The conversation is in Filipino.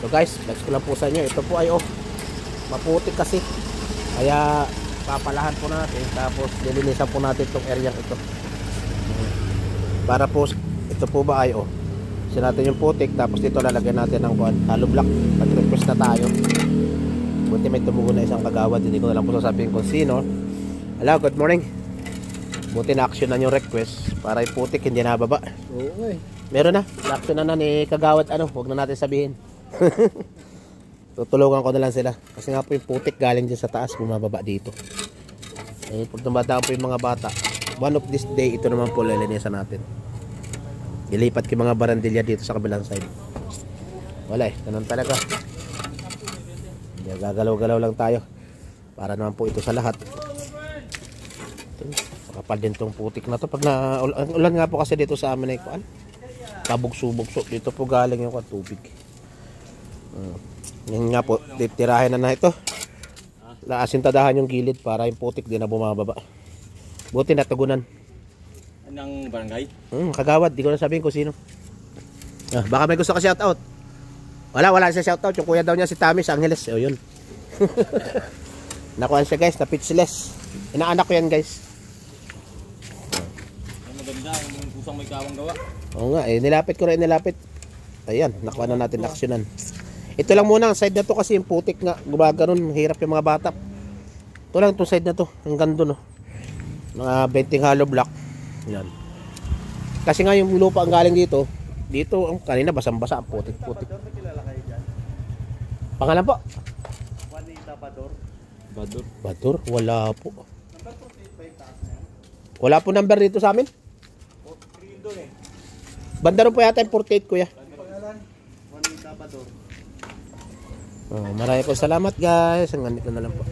So guys, next ko lang po sa inyo. Ito po ay maputik kasi. Kaya papalahan po natin. Tapos lilinisan po natin itong area ito. Para po, ito po ba ay kasi natin yung putik. Tapos dito lalagyan natin ng hollow block. Pag-request na tayo. Buti may tumugo na isang kagawad. Hindi ko na lang po sasabihin kung sino. Hello, good morning. Buti na action na yung request. Para yung putik hindi nababa. Oo eh. Meron na. Na-action na ni kagawad. Huwag na natin sabihin. Tutulungan ko na lang sila. Kasi nga po yung putik galing dyan sa taas. Bumababa dito. Pag tumataan po yung mga bata, one of this day, ito naman po lilinisan natin. Ilipat ko yung mga barandilya dito sa kabilang side. Wala ganun talaga. Gagalaw-galaw lang tayo. Para naman po ito sa lahat. Kapal din tong putik na to. Pag ulan nga po kasi dito sa amin ay kabugso-bugso. Dito po galing yung tubig. Yan nga po, titirahin na ito. Asintadahan yung gilid para yung putik din na bumababa. Buti natugunan. Anong barangay? Kagawad, di ko na sabihin kung sino. Baka may gusto ka shoutout. Wala siya shoutout. Yung kuya daw niya si Tommy sa Angeles. Yun. Nakuhan siya guys, na pitchless. Inaanak ko yan guys. Maganda, yung pusang may kawang gawa. Oo nga, nilapit ko rin. Ayan, nakuha na natin aksyonan. Ito lang muna ang side na to kasi yung putik nga gumaganon, hirap yung mga bata. Ito lang itong side na to, hanggang doon mga 20 hollow block. Yan. Kasi nga yung lupa ang galing dito, kanina basang-basa ang putik-putik. Pangalan po? Juanita Bador. Bador? Wala po. Wala po number dito sa amin? Banda rin po yata yung 48 kuya. Maraming po salamat guys. Hanggang dito na lang po.